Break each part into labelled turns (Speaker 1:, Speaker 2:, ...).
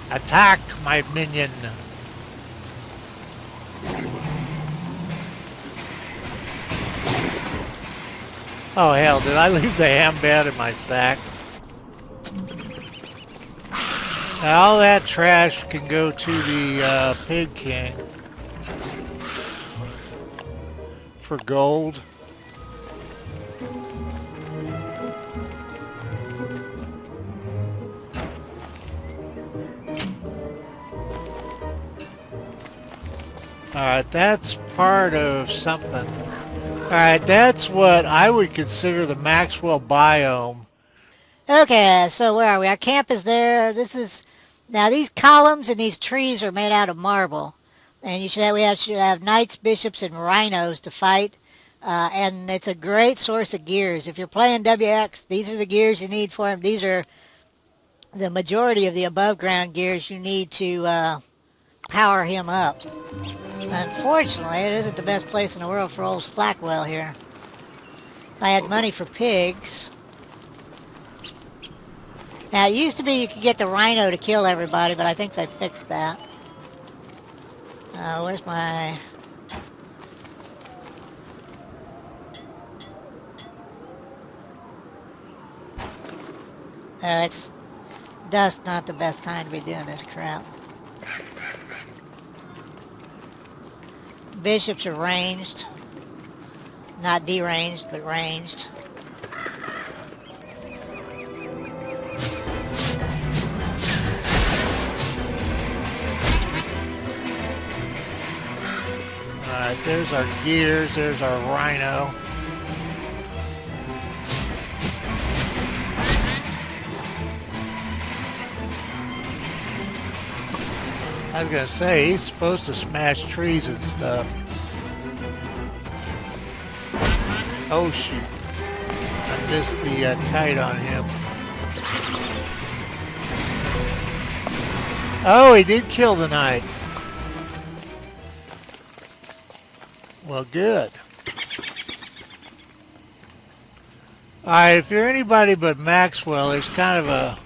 Speaker 1: Attack, my minion. Oh hell, did I leave the ham bed in my sack? Now, all that trash can go to the Pig King for gold. Alright, that's part of something. Alright, that's what I would consider the Maxwell Biome.
Speaker 2: Okay, so where are we? Our camp is there. This is now these columns and these trees are made out of marble, and should have knights, bishops, and rhinos to fight. And it's a great source of gears. If you're playing WX, these are the gears you need for him. These are the majority of the above ground gears you need to power him up. Unfortunately, it isn't the best place in the world for old Slackwell here. If I had money for pigs. Now, it used to be you could get the Rhino to kill everybody, but I think they fixed that. Where's my... it's dusk, not the best time to be doing this crap. Bishops are ranged. Not deranged, but ranged.
Speaker 1: Alright, there's our gears, there's our Rhino. I was gonna say, he's supposed to smash trees and stuff. Oh shoot. I missed the kite on him. Oh, he did kill the knight. Well, good. Alright, if you're anybody but Maxwell, there's kind of a...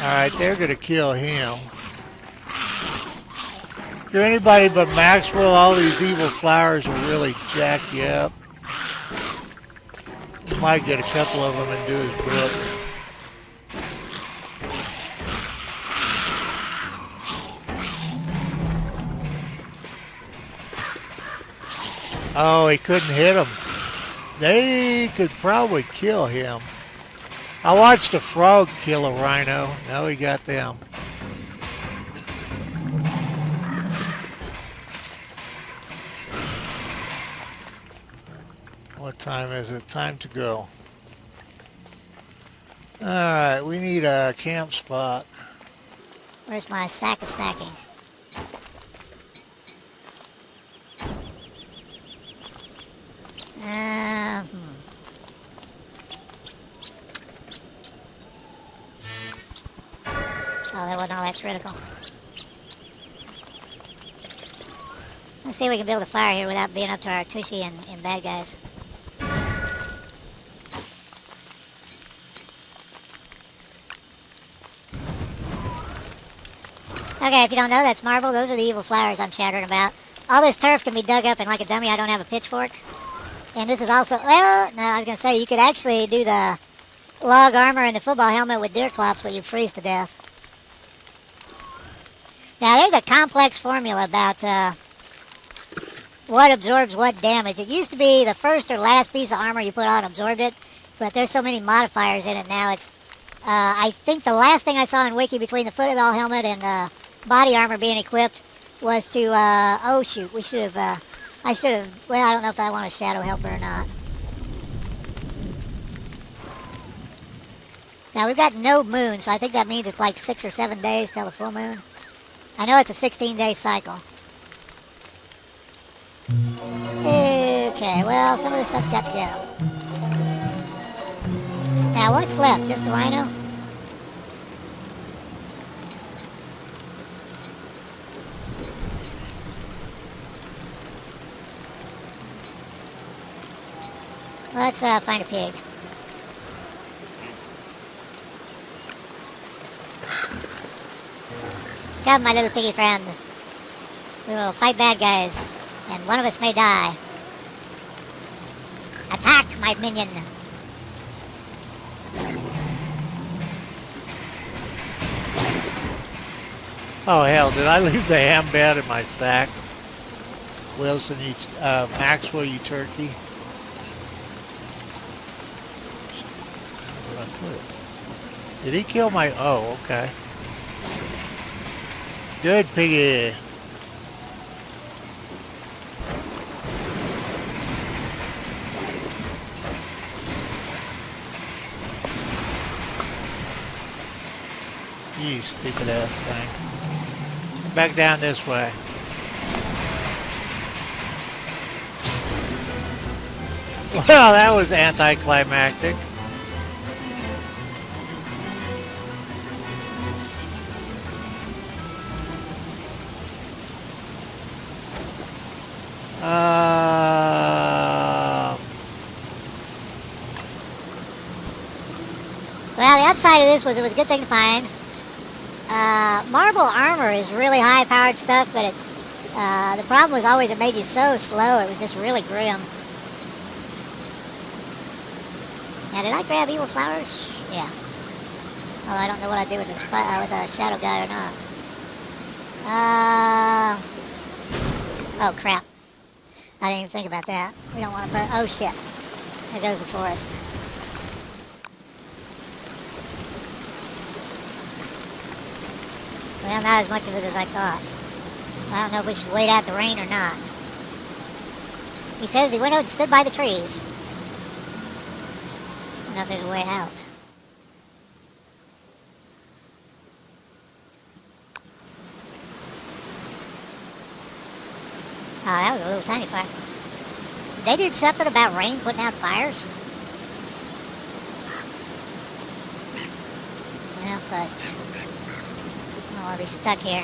Speaker 1: Alright, they're gonna kill him. If you're anybody but Maxwell, all these evil flowers will really jack you up. You might get a couple of them and do his book. Oh, he couldn't hit him. They could probably kill him. I watched a frog kill a rhino. No, he got them. What time is it? Time to go. Alright, we need a camp spot.
Speaker 2: Where's my sack of sacking? Oh, that wasn't all that critical. Let's see if we can build a fire here without being up to our tushy and bad guys. Okay, if you don't know, that's marble. Those are the evil flowers I'm chattering about. All this turf can be dug up, and like a dummy, I don't have a pitchfork. And this is also... Well, no, I was going to say, you could actually do the log armor and the football helmet with deer clops, but you freeze to death. Now, there's a complex formula about what absorbs what damage. It used to be the first or last piece of armor you put on absorbed it, but there's so many modifiers in it now. It's I think the last thing I saw in Wiki between the football helmet and body armor being equipped was to, oh shoot, we should have, I should have, well, I don't know if I want a shadow helper or not. Now, we've got no moon, so I think that means it's like 6 or 7 days till the full moon. I know it's a 16-day cycle. Okay, well, some of this stuff's got to go. Now, what's left? Just the rhino? Let's find a pig. Come, my little piggy friend. We will fight bad guys, and one of us may die. Attack, my minion!
Speaker 1: Oh hell, did I leave the ham bed in my sack? Wilson, Maxwell, you turkey. Where did I put it? Did he kill my... Oh, okay. Good piggy. You stupid ass thing. Back down this way. Well, that was anticlimactic.
Speaker 2: Well, the upside of this was it was a good thing to find. Marble armor is really high-powered stuff, but the problem was always it made you so slow. It was just really grim. Now, did I grab evil flowers? Yeah. Oh, I don't know what I do with this with a shadow guy or not. Oh crap! I didn't even think about that. We don't want to burn. Oh shit! There goes the forest. Well, not as much of it as I thought. I don't know if we should wait out the rain or not. He says he went out and stood by the trees. I don't know if there's a way out. Oh, that was a little tiny fire. They did something about rain putting out fires? Well, fudge. I don't want to be stuck here.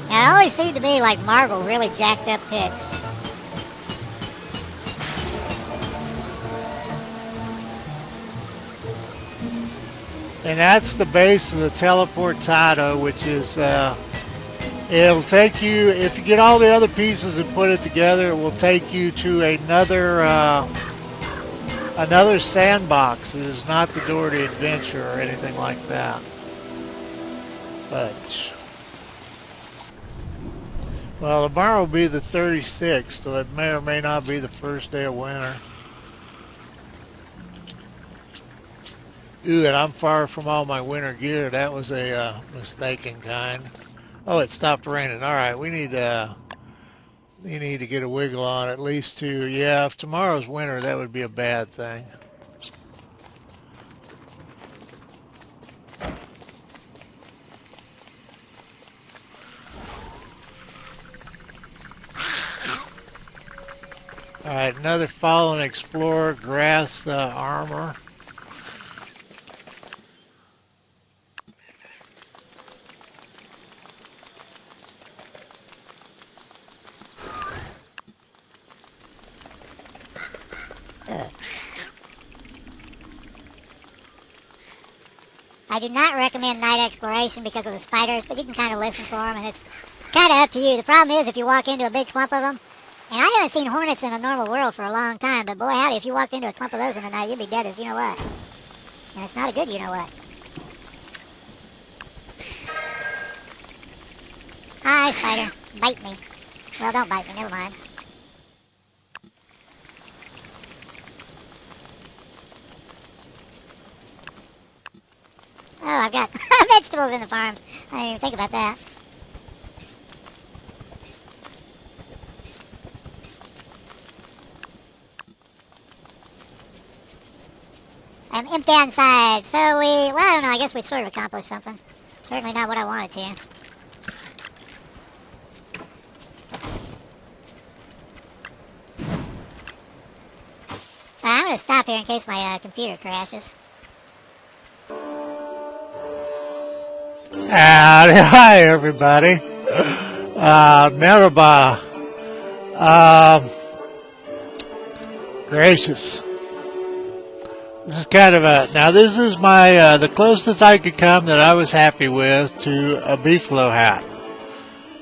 Speaker 2: Now, it always seemed to me like Marvel really jacked up picks.
Speaker 1: And that's the base of the teleportado, which is, it'll take you, if you get all the other pieces and put it together, it will take you to another sandbox. It is not the door to adventure or anything like that. But, well, tomorrow will be the 36th, so it may or may not be the first day of winter. Ooh, and I'm far from all my winter gear. That was a mistaken kind. Oh, it stopped raining. All right, you need to get a wiggle on at least two. Yeah, if tomorrow's winter, that would be a bad thing. All right, another fallen explorer, grass armor.
Speaker 2: I do not recommend night exploration because of the spiders, but you can kind of listen for them, and it's kind of up to you. The problem is if you walk into a big clump of them, and I haven't seen hornets in a normal world for a long time, but boy howdy, if you walked into a clump of those in the night, you'd be dead as you know what. And it's not a good you know what. Hi, spider. Bite me. Well, don't bite me, never mind. Oh, I've got vegetables in the farms. I didn't even think about that. I'm empty inside, so well, I don't know, I guess we sort of accomplished something. Certainly not what I wanted to. I'm going to stop here in case my computer crashes.
Speaker 1: Howdy, hi everybody. Merhaba. Um, Gracious. This is kind of a, now this is my, the closest I could come that I was happy with to a beefalo hat.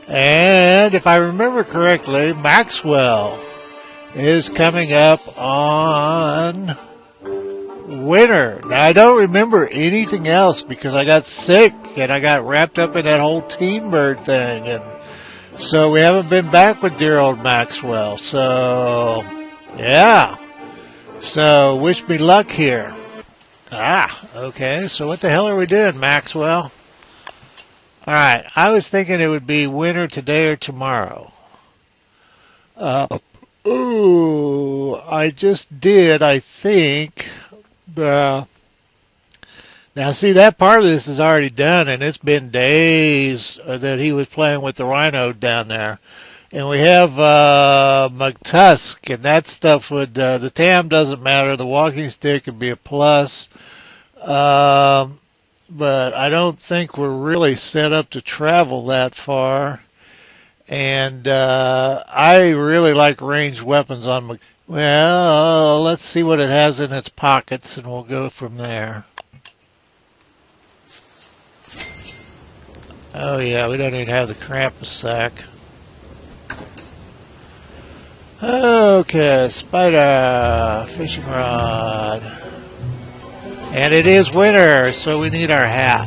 Speaker 1: And if I remember correctly, Maxwell is coming up on winter. Now I don't remember anything else because I got sick and I got wrapped up in that whole teen bird thing, and so we haven't been back with dear old Maxwell. So yeah. So wish me luck here. Okay. So what the hell are we doing, Maxwell? Alright, I was thinking it would be winter today or tomorrow. I just did, I think, now see, that part of this is already done, and it's been days that he was playing with the Rhino down there. And we have McTusk, and that stuff would, the TAM doesn't matter, the walking stick would be a plus. But I don't think we're really set up to travel that far. And I really like ranged weapons on my... Well, let's see what it has in its pockets, and we'll go from there. Oh yeah, we don't even have the Krampus sack. Okay, spider, fishing rod. And it is winter, so we need our hat.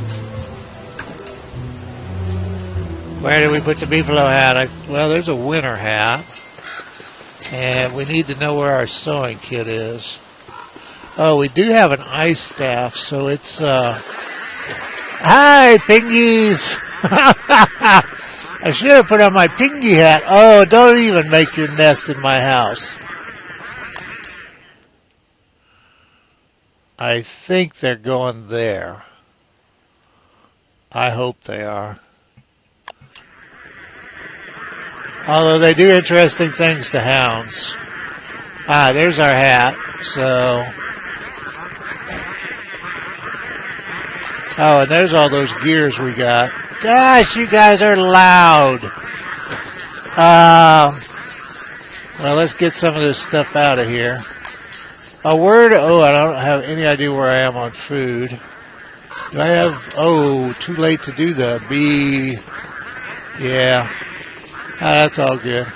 Speaker 1: Where did we put the beefalo hat? Well, there's a winter hat. And we need to know where our sewing kit is. Oh, we do have an ice staff, so it's, Hi, pingies! I should have put on my pingy hat. Oh, don't even make your nest in my house. I think they're going there. I hope they are. Although they do interesting things to hounds. There's our hat. So. Oh, and there's all those gears we got. Gosh, you guys are loud. Well, let's get some of this stuff out of here. A word. Oh, I don't have any idea where I am on food. Do I have? Oh, too late to do the bee. Yeah. That's all good.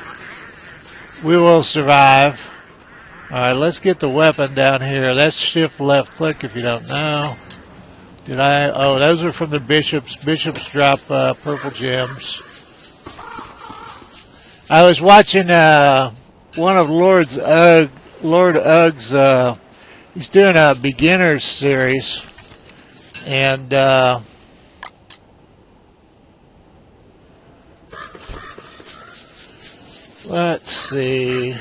Speaker 1: We will survive. All right, let's get the weapon down here. That's shift left click if you don't know. Did I? Oh, those are from the bishops. Bishops drop purple gems. I was watching one of Lord Ugg's. He's doing a beginners series, and let's see.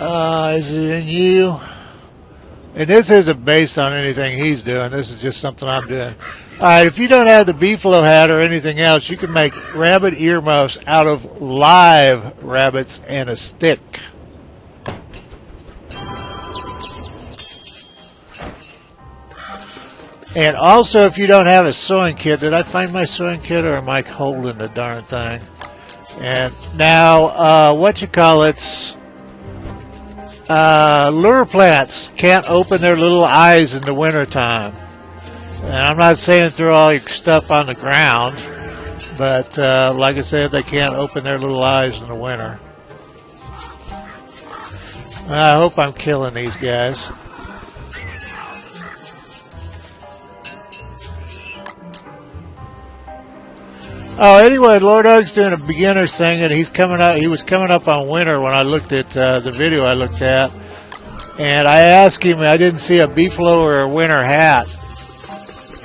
Speaker 1: Is it in you? And this isn't based on anything he's doing. This is just something I'm doing. All right, if you don't have the beefalo hat or anything else, you can make rabbit earmuffs out of live rabbits and a stick. And also, if you don't have a sewing kit, did I find my sewing kit, or am I holding the darn thing? And now, lure plants can't open their little eyes in the wintertime. And I'm not saying throw all your stuff on the ground, but like I said, they can't open their little eyes in the winter. I hope I'm killing these guys. Oh, anyway, Lord Ugg's doing a beginner's thing, and he's coming up. He was coming up on winter when I looked at the video I looked at, and I asked him. I didn't see a beefalo or a winter hat.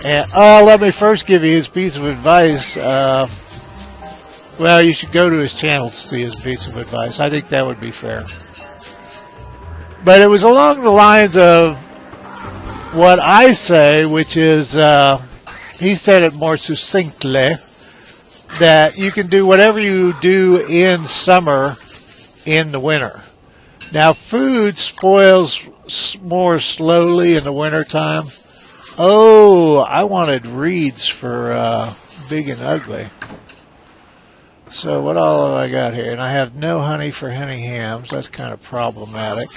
Speaker 1: And let me first give you his piece of advice. Well, you should go to his channel to see his piece of advice. I think that would be fair. But it was along the lines of what I say, which is he said it more succinctly, that you can do whatever you do in summer in the winter. Now, food spoils more slowly in the wintertime. Oh, I wanted reeds for Big and Ugly. So what all have I got here? And I have no honey for honey hams. That's kind of problematic.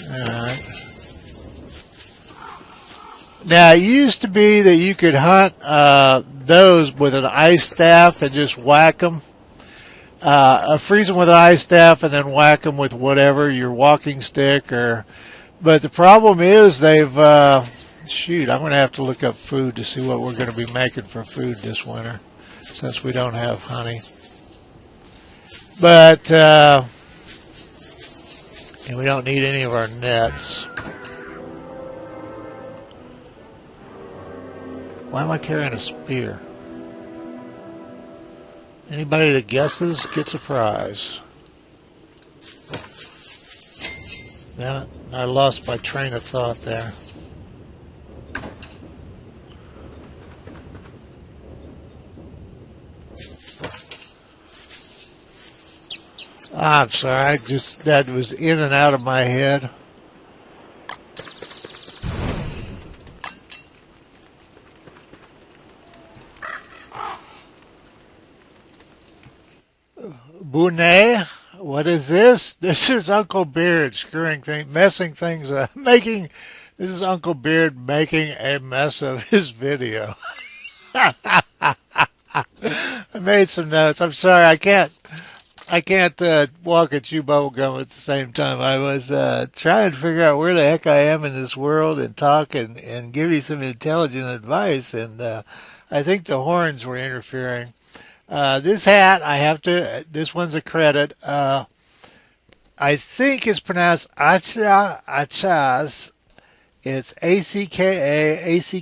Speaker 1: Alright. Now, it used to be that you could hunt those with an ice staff and just whack them. Freeze them with an ice staff and then whack them with whatever, your walking stick or... But the problem is they've... shoot, I'm going to have to look up food to see what we're going to be making for food this winter, since we don't have honey. But... and we don't need any of our nets. Why am I carrying a spear? Anybody that guesses gets a prize. Now, I lost my train of thought there. I'm sorry, that was in and out of my head. Boone, what is this? This is Uncle Beard screwing things, messing things up, this is Uncle Beard making a mess of his video. I made some notes. I'm sorry, I can't walk and chew bubble gum at the same time. I was trying to figure out where the heck I am in this world and talk and give you some intelligent advice, and I think the horns were interfering. This hat, this one's a credit. I think it's pronounced Achaz. It's Ackaz.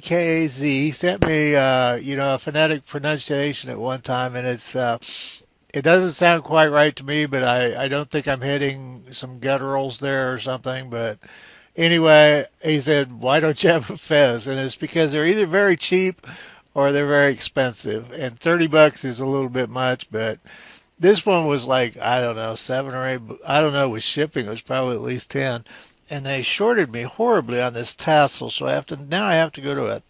Speaker 1: He sent me, a phonetic pronunciation at one time, and it doesn't sound quite right to me, but I don't think I'm hitting some gutturals there or something. But anyway, he said, why don't you have a fez? And it's because they're either very cheap or they're very expensive. And $30 is a little bit much, but this one was like, I don't know, 7 or 8, I don't know, with shipping, it was probably at least 10. And they shorted me horribly on this tassel, so now I have to go to a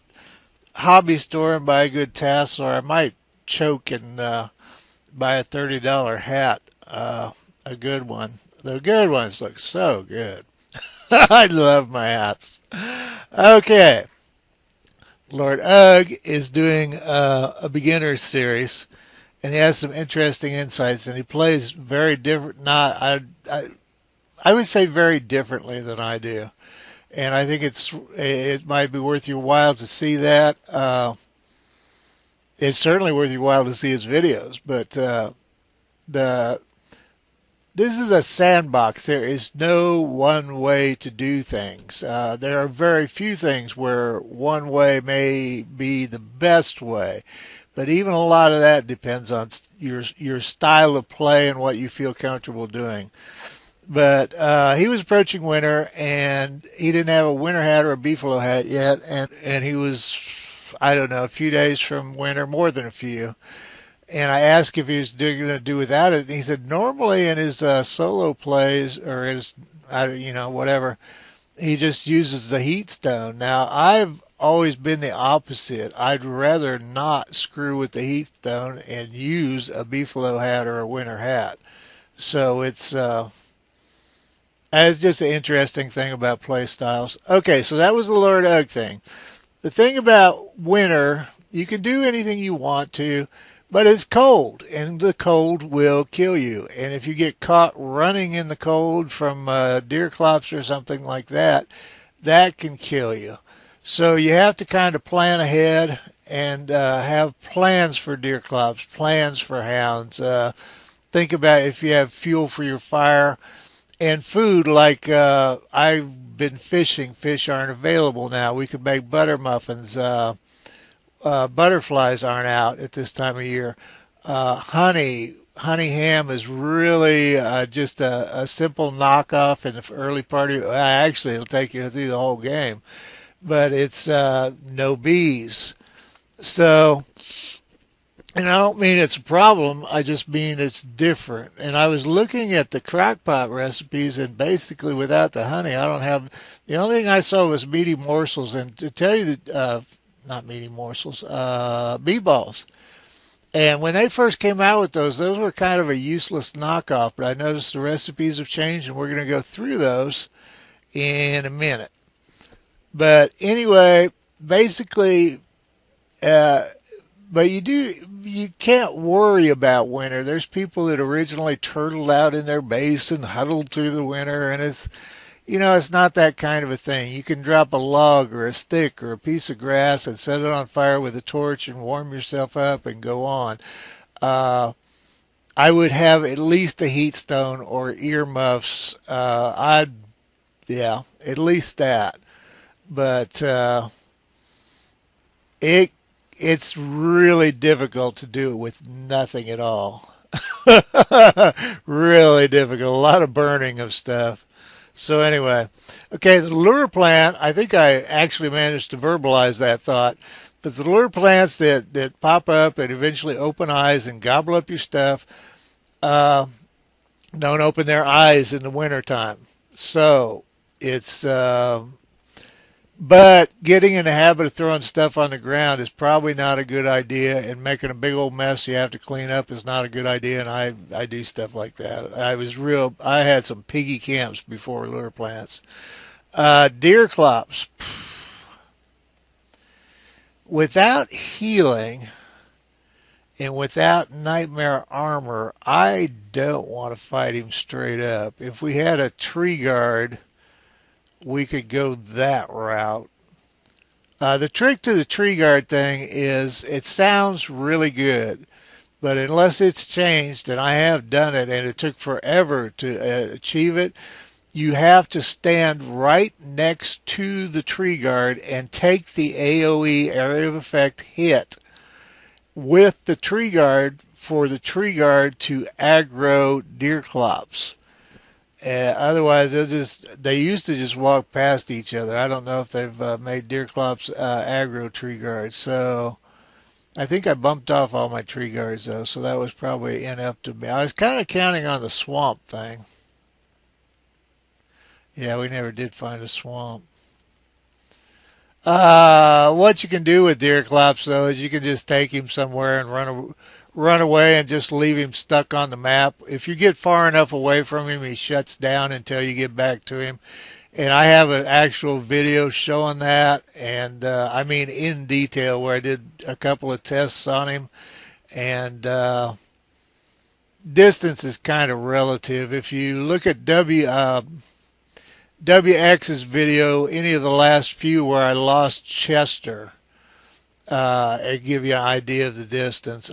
Speaker 1: hobby store and buy a good tassel, or I might choke and buy a $30 hat, a good one. The good ones look so good. I love my hats. Okay. Lord Ugg is doing a beginner series, and he has some interesting insights, and he plays very different, I would say very differently than I do. And I think it might be worth your while to see that. It's certainly worth your while to see his videos, but this is a sandbox. There is no one way to do things. There are very few things where one way may be the best way, but even a lot of that depends on your style of play and what you feel comfortable doing. But he was approaching winter, and he didn't have a winter hat or a beefalo hat yet, and he was, I don't know, a few days from winter, more than a few. And I asked if he was going to do without it, and he said normally in his solo plays or his, whatever, he just uses the heat stone. Now, I've always been the opposite. I'd rather not screw with the heat stone and use a beefalo hat or a winter hat. So it's just an interesting thing about play styles. Okay, so that was the Lord Ugg thing. The thing about winter, you can do anything you want to, but it's cold, and the cold will kill you. And if you get caught running in the cold from deer clops or something like that, that can kill you. So you have to kind of plan ahead and have plans for deer clops, plans for hounds. Think about if you have fuel for your fire and food. Like I've been fishing. Fish aren't available now. We could make butter muffins. Butterflies aren't out at this time of year. Honey ham is really just a simple knockoff in the early part of actually it'll take you through the whole game, but it's no bees. So And I don't mean it's a problem, I just mean it's different. And I was looking at the crockpot recipes, and basically without the honey, I don't have. The only thing I saw was meaty morsels, and to tell you that, not meaty morsels, bee balls. And when they first came out with those were kind of a useless knockoff. But I noticed the recipes have changed, and we're going to go through those in a minute. But anyway, basically, uh, but you can't worry about winter. There's people that originally turtled out in their base and huddled through the winter, and it's not that kind of a thing. You can drop a log or a stick or a piece of grass and set it on fire with a torch and warm yourself up and go on. Uh, I would have at least a heat stone or earmuffs. Yeah, at least that. But it it's really difficult to do it with nothing at all. Really difficult. A lot of burning of stuff. So anyway, okay, the lure plant, I think I actually managed to verbalize that thought. But the lure plants that pop up and eventually open eyes and gobble up your stuff, uh, don't open their eyes in the wintertime. So it's but getting in the habit of throwing stuff on the ground is probably not a good idea, and making a big old mess you have to clean up is not a good idea. And I do stuff like that. I had some piggy camps before lure plants. Deer clops. Without healing and without nightmare armor, I don't want to fight him straight up. If we had a tree guard, we could go that route. The trick to the tree guard thing is it sounds really good, but unless it's changed, and I have done it, and it took forever to achieve it, you have to stand right next to the tree guard and take the AoE area of effect hit with the tree guard for the tree guard to aggro deer clops. Otherwise, they used to just walk past each other. I don't know if they've made deer clops aggro tree guards. So I think I bumped off all my tree guards though, so that was probably inept to me. I was kind of counting on the swamp thing. Yeah, we never did find a swamp. What you can do with deer clops though is you can just take him somewhere and run away and just leave him stuck on the map. If you get far enough away from him, he shuts down until you get back to him. And I have an actual video showing that, and I mean in detail, where I did a couple of tests on him. And distance is kind of relative. If you look at WX's video, any of the last few where I lost Chester, it give you an idea of the distance.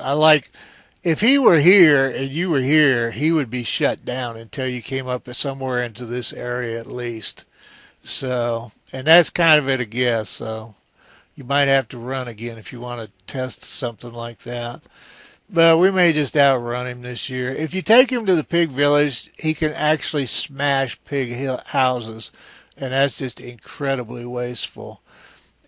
Speaker 1: If he were here and you were here, he would be shut down until you came up somewhere into this area at least. So, and that's kind of at a guess. So you might have to run again if you want to test something like that. But we may just outrun him this year. If you take him to the pig village, he can actually smash pig houses, and that's just incredibly wasteful.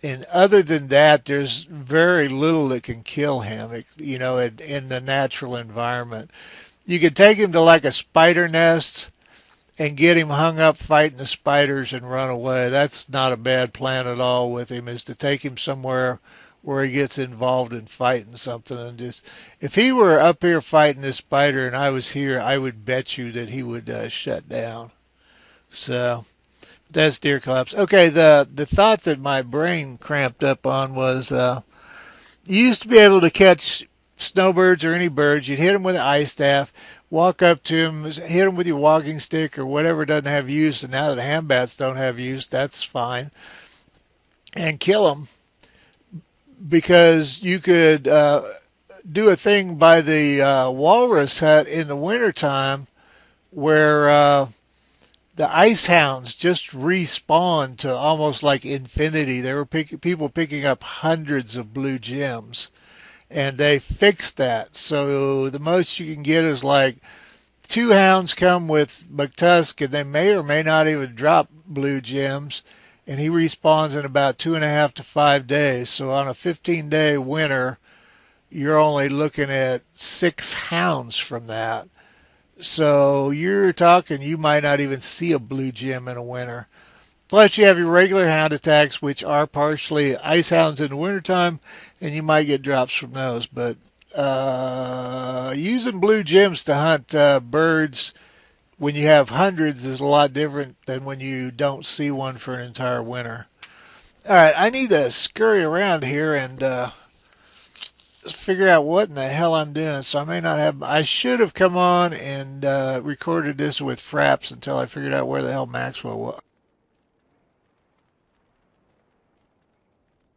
Speaker 1: And other than that, there's very little that can kill him, in the natural environment. You could take him to like a spider nest and get him hung up fighting the spiders and run away. That's not a bad plan at all with him, is to take him somewhere where he gets involved in fighting something. And just, if he were up here fighting this spider and I was here, I would bet you that he would shut down. So that's deer collapse. Okay, the thought that my brain cramped up on was you used to be able to catch snowbirds or any birds. You'd hit them with an ice staff, walk up to them, hit them with your walking stick or whatever doesn't have use. And now that hand bats don't have use, that's fine. And kill them, because you could do a thing by the walrus hut in the wintertime where the ice hounds just respawn to almost like infinity. There were people picking up hundreds of blue gems, and they fixed that. So the most you can get is like two hounds come with McTusk, and they may or may not even drop blue gems, and he respawns in about 2.5 to 5 days. So on a 15-day winter, you're only looking at 6 hounds from that. So you're talking you might not even see a blue gem in a winter. Plus, you have your regular hound attacks, which are partially ice hounds in the wintertime, and you might get drops from those. But using blue gems to hunt birds when you have hundreds is a lot different than when you don't see one for an entire winter. All right, I need to scurry around here and figure out what in the hell I'm doing. So I may not have. I should have come on and recorded this with Fraps until I figured out where the hell Maxwell was.